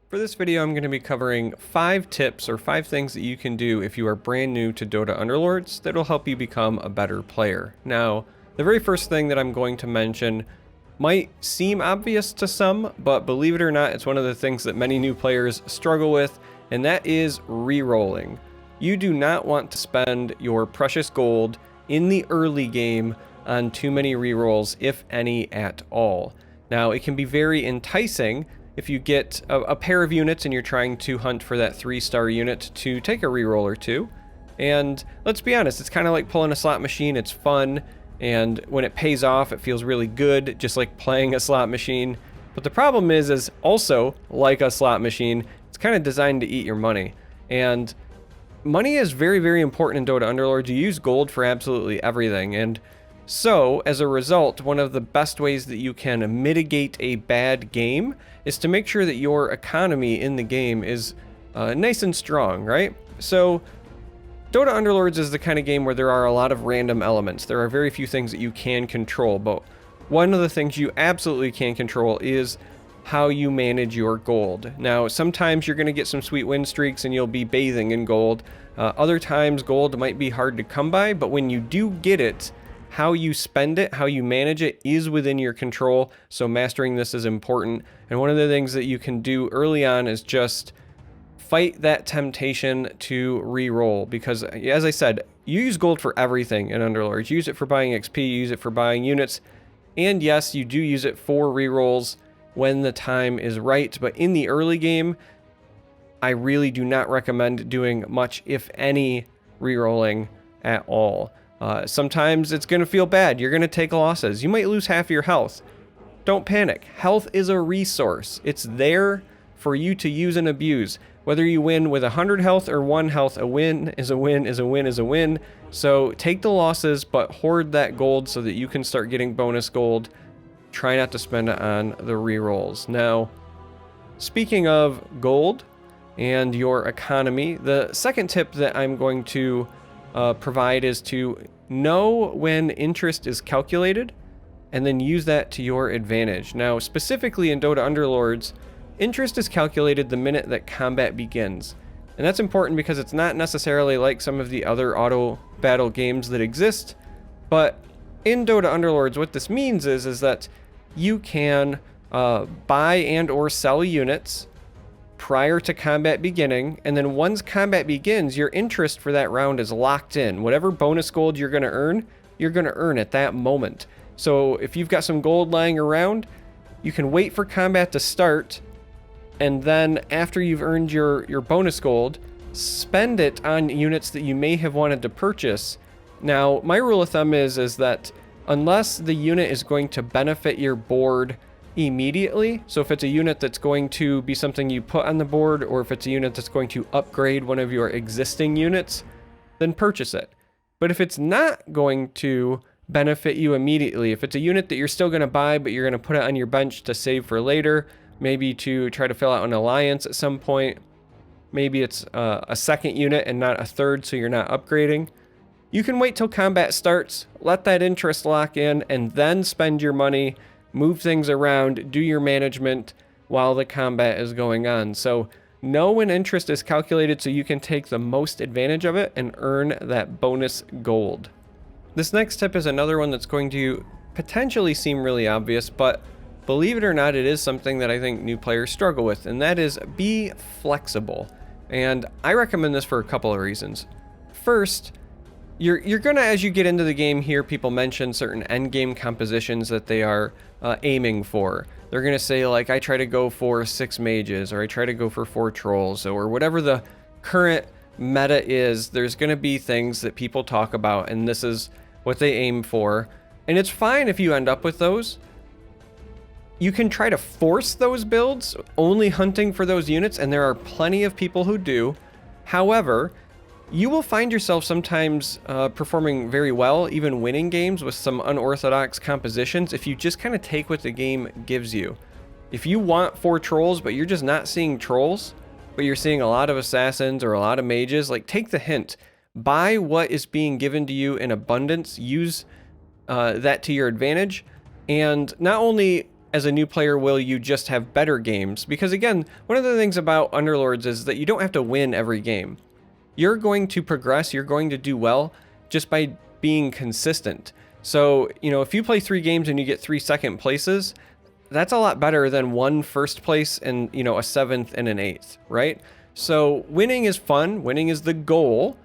For this video, I'm going to be covering 5 tips or 5 things that you can do if you are brand new to DOTA Underlords that will help you become a better player. Now, the very first thing that I'm going to mention might seem obvious to some, but believe it or not, it's one of the things that many new players struggle with, and that is re-rolling. You do not want to spend your precious gold in the early game on too many re-rolls, if any at all. Now, it can be very enticing if you get a pair of units and you're trying to hunt for that 3-star unit to take a reroll or two. And let's be honest, it's kind of like pulling a slot machine. It's fun, and when it pays off, it feels really good, just like playing a slot machine. But the problem is also, like a slot machine, it's kind of designed to eat your money. And money is very, very important in DOTA Underlords. You use gold for absolutely everything, and so, as a result, one of the best ways that you can mitigate a bad game is to make sure that your economy in the game is nice and strong, right? So, DOTA Underlords is the kind of game where there are a lot of random elements. There are very few things that you can control, but one of the things you absolutely can control is how you manage your gold. Now, sometimes you're going to get some sweet win streaks and you'll be bathing in gold. Other times, gold might be hard to come by, but when you do get it, how you spend it, how you manage it is within your control, so mastering this is important. And one of the things that you can do early on is just fight that temptation to re-roll, because as I said, you use gold for everything in Underlords. You use it for buying XP, you use it for buying units, and yes, you do use it for re-rolls when the time is right, but in the early game, I really do not recommend doing much, if any, re-rolling at all. Sometimes it's going to feel bad. You're going to take losses. You might lose half your health. Don't panic. Health is a resource. It's there for you to use and abuse. Whether you win with 100 health or 1 health, a win is a win is a win is a win. So take the losses, but hoard that gold so that you can start getting bonus gold. Try not to spend it on the rerolls. Now, speaking of gold and your economy, the second tip that I'm going to provide is to know when interest is calculated and then use that to your advantage. Now, specifically in DOTA Underlords, interest is calculated the minute that combat begins. And that's important because it's not necessarily like some of the other auto battle games that exist, but in DOTA Underlords, what this means is that you can buy and or sell units prior to combat beginning, and then once combat begins, your interest for that round is locked in. Whatever bonus gold you're going to earn at that moment. So if you've got some gold lying around, you can wait for combat to start, and then after you've earned your bonus gold, spend it on units that you may have wanted to purchase. Now, my rule of thumb is that unless the unit is going to benefit your board immediately, so if it's a unit that's going to be something you put on the board, or if it's a unit that's going to upgrade one of your existing units, then purchase it. But if it's not going to benefit you immediately, if it's a unit that you're still going to buy, but you're going to put it on your bench to save for later, maybe to try to fill out an alliance at some point, maybe it's a second unit and not a third, so you're not upgrading, you can wait till combat starts, let that interest lock in, and then spend your money, move things around, do your management while the combat is going on. So know when interest is calculated so you can take the most advantage of it and earn that bonus gold. This next tip is another one that's going to potentially seem really obvious, but believe it or not, it is something that I think new players struggle with, and that is be flexible. And I recommend this for a couple of reasons. First, you're gonna, as you get into the game, hear people mention certain endgame compositions that they are aiming for. They're gonna say, like, I try to go for 6 mages, or I try to go for 4 trolls, or whatever the current meta is. There's gonna be things that people talk about, and this is what they aim for. And it's fine if you end up with those. You can try to force those builds, only hunting for those units, and there are plenty of people who do. However, you will find yourself sometimes performing very well, even winning games with some unorthodox compositions, if you just kind of take what the game gives you. If you want 4 trolls, but you're just not seeing trolls, but you're seeing a lot of assassins or a lot of mages, like, take the hint. Buy what is being given to you in abundance, use that to your advantage, and not only as a new player will you just have better games. Because again, one of the things about Underlords is that you don't have to win every game. You're going to progress, you're going to do well just by being consistent. So, you know, if you play 3 games and you get 3 second places, that's a lot better than 1 first place and, you know, a 7th and an 8th, right? So winning is fun, winning is the goal,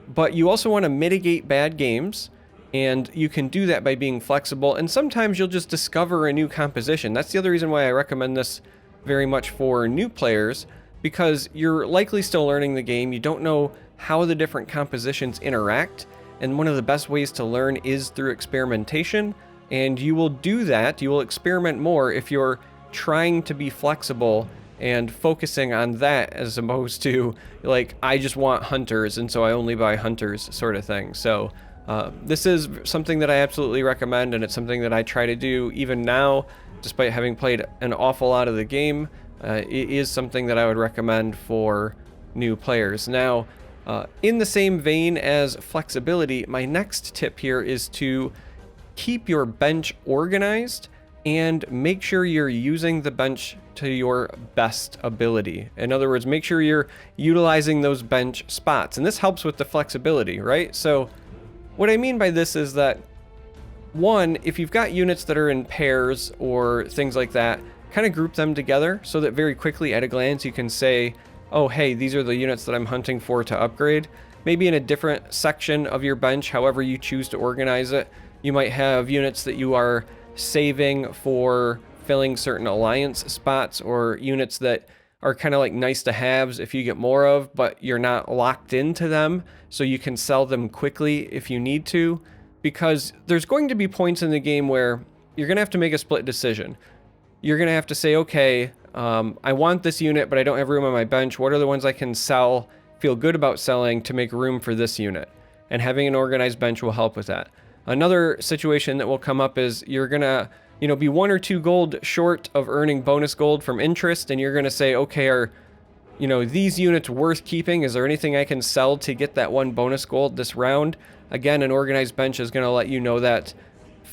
but you also want to mitigate bad games, and you can do that by being flexible, and sometimes you'll just discover a new composition. That's the other reason why I recommend this very much for new players, because you're likely still learning the game, you don't know how the different compositions interact, and one of the best ways to learn is through experimentation, and you will do that, you will experiment more if you're trying to be flexible and focusing on that as opposed to like, I just want hunters and so I only buy hunters sort of thing. So this is something that I absolutely recommend, and it's something that I try to do even now, despite having played an awful lot of the game. It is something that I would recommend for new players. Now, in the same vein as flexibility, my next tip here is to keep your bench organized and make sure you're using the bench to your best ability. In other words, make sure you're utilizing those bench spots. And this helps with the flexibility, right? So what I mean by this is that, one, if you've got units that are in pairs or things like that, kind of group them together so that very quickly at a glance you can say, oh, hey, these are the units that I'm hunting for to upgrade. Maybe in a different section of your bench, however you choose to organize it, you might have units that you are saving for filling certain alliance spots, or units that are kind of like nice to haves if you get more of, but you're not locked into them, so you can sell them quickly if you need to, because there's going to be points in the game where you're going to have to make a split decision. You're going to have to say, okay, I want this unit, but I don't have room on my bench. What are the ones I can sell, feel good about selling to make room for this unit? And having an organized bench will help with that. Another situation that will come up is you're going to, you know, be 1 or 2 gold short of earning bonus gold from interest, and you're going to say, okay, are, you know, these units worth keeping? Is there anything I can sell to get that 1 bonus gold this round? Again, an organized bench is going to let you know that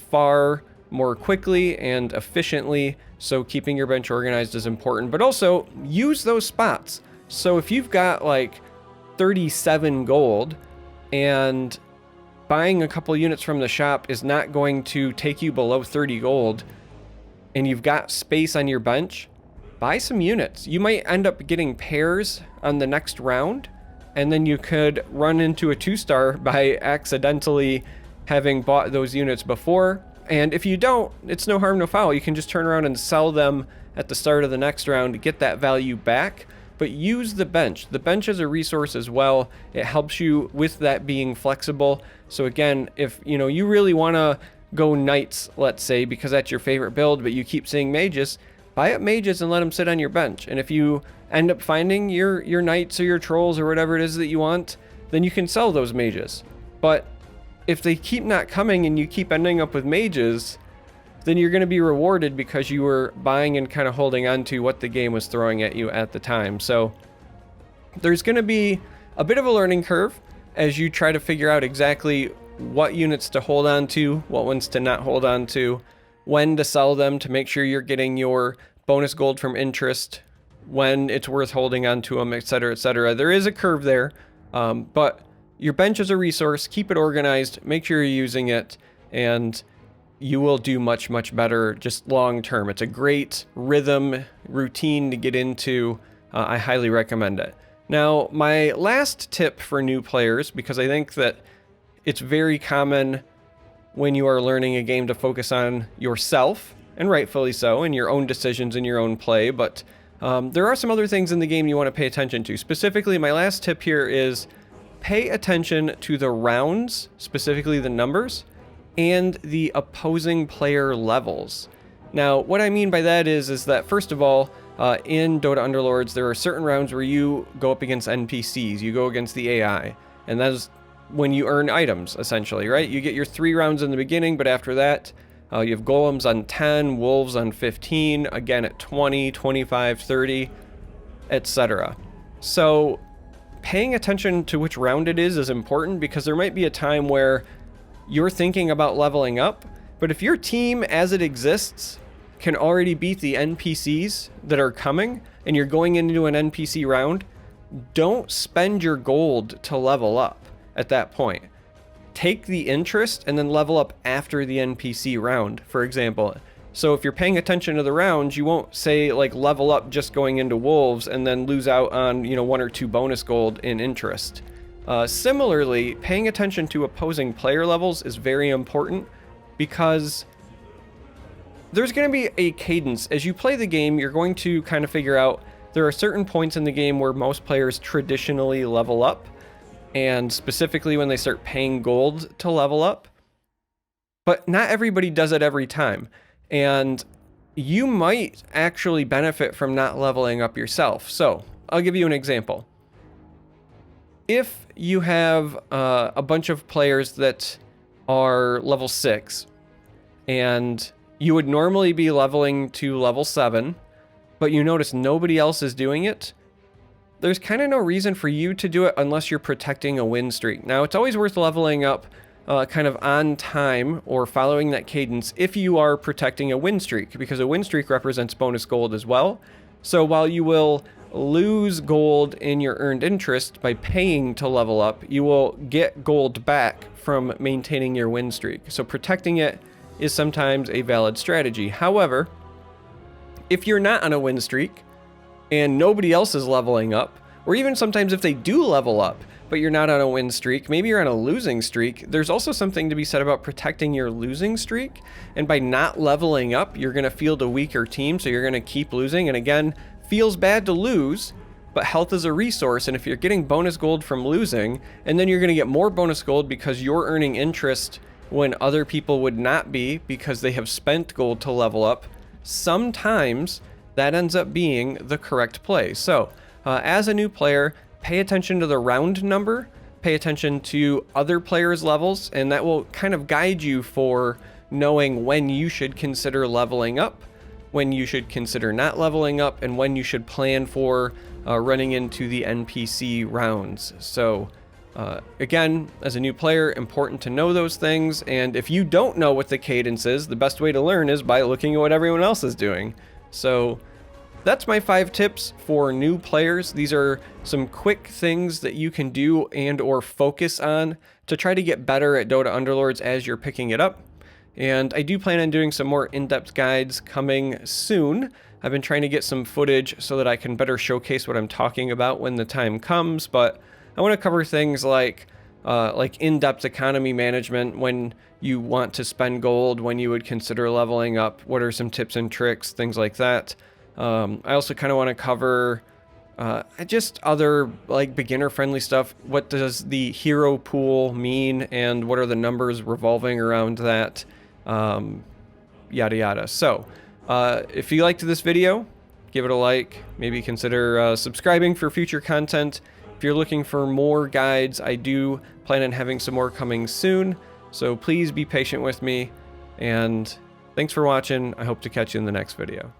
far more quickly and efficiently, so keeping your bench organized is important, but also use those spots. So if you've got like 37 gold and buying a couple units from the shop is not going to take you below 30 gold, and you've got space on your bench, buy some units. You might end up getting pairs on the next round, and then you could run into a 2-star by accidentally having bought those units before. And if you don't, it's no harm, no foul. You can just turn around and sell them at the start of the next round to get that value back. But use the bench. The bench is a resource as well. It helps you with that being flexible. So again, if you know you really want to go knights, let's say, because that's your favorite build, but you keep seeing mages, buy up mages and let them sit on your bench. And if you end up finding your knights or your trolls or whatever it is that you want, then you can sell those mages. But if they keep not coming and you keep ending up with mages, then you're going to be rewarded because you were buying and kind of holding on to what the game was throwing at you at the time. So there's going to be a bit of a learning curve as you try to figure out exactly what units to hold on to, what ones to not hold on to, when to sell them to make sure you're getting your bonus gold from interest, when it's worth holding on to them, etc., etc. There is a curve there, but your bench is a resource. Keep it organized, make sure you're using it, and you will do much, much better just long term. It's a great rhythm routine to get into. I highly recommend it. Now, my last tip for new players, because I think that it's very common when you are learning a game to focus on yourself, and rightfully so, and your own decisions and your own play, but there are some other things in the game you want to pay attention to. Specifically, my last tip here is pay attention to the rounds, specifically the numbers, and the opposing player levels. Now, what I mean by that is that first of all, in Dota Underlords, there are certain rounds where you go up against NPCs, you go against the AI, and that is when you earn items, essentially, right? You get your 3 rounds in the beginning, but after that, you have golems on 10, wolves on 15, again at 20, 25, 30, etc. So paying attention to which round it is important, because there might be a time where you're thinking about leveling up, but if your team as it exists can already beat the NPCs that are coming, and you're going into an NPC round, don't spend your gold to level up at that point. Take the interest and then level up after the NPC round, for example. So if you're paying attention to the rounds, you won't say like level up just going into wolves and then lose out on, you know, 1 or 2 bonus gold in interest. Similarly, paying attention to opposing player levels is very important, because there's going to be a cadence. As you play the game, you're going to kind of figure out there are certain points in the game where most players traditionally level up, and specifically when they start paying gold to level up. But not everybody does it every time, and you might actually benefit from not leveling up yourself. So I'll give you an example. If you have a bunch of players that are level 6, and you would normally be leveling to level 7, but you notice nobody else is doing it, there's kind of no reason for you to do it unless you're protecting a win streak. Now, it's always worth leveling up kind of on time or following that cadence if you are protecting a win streak, because a win streak represents bonus gold as well. So while you will lose gold in your earned interest by paying to level up, you will get gold back from maintaining your win streak. So protecting it is sometimes a valid strategy. However, if you're not on a win streak and nobody else is leveling up, or even sometimes if they do level up, but you're not on a win streak, maybe you're on a losing streak, there's also something to be said about protecting your losing streak. And by not leveling up, you're going to field a weaker team, so you're going to keep losing. And again, feels bad to lose, but health is a resource, and if you're getting bonus gold from losing, and then you're going to get more bonus gold because you're earning interest when other people would not be because they have spent gold to level up, sometimes that ends up being the correct play. So as a new player, pay attention to the round number, pay attention to other players' levels, and that will kind of guide you for knowing when you should consider leveling up, when you should consider not leveling up, and when you should plan for running into the NPC rounds. So again, as a new player, important to know those things, and if you don't know what the cadence is, the best way to learn is by looking at what everyone else is doing. So that's my 5 tips for new players. These are some quick things that you can do and or focus on to try to get better at Dota Underlords as you're picking it up. And I do plan on doing some more in-depth guides coming soon. I've been trying to get some footage so that I can better showcase what I'm talking about when the time comes, but I want to cover things like in-depth economy management, when you want to spend gold, when you would consider leveling up, what are some tips and tricks, things like that. I also kind of want to cover just other like beginner-friendly stuff. What does the hero pool mean, and what are the numbers revolving around that? Yada yada. So if you liked this video, give it a like, maybe consider subscribing for future content. If you're looking for more guides, I do plan on having some more coming soon, so please be patient with me, and thanks for watching. I hope to catch you in the next video.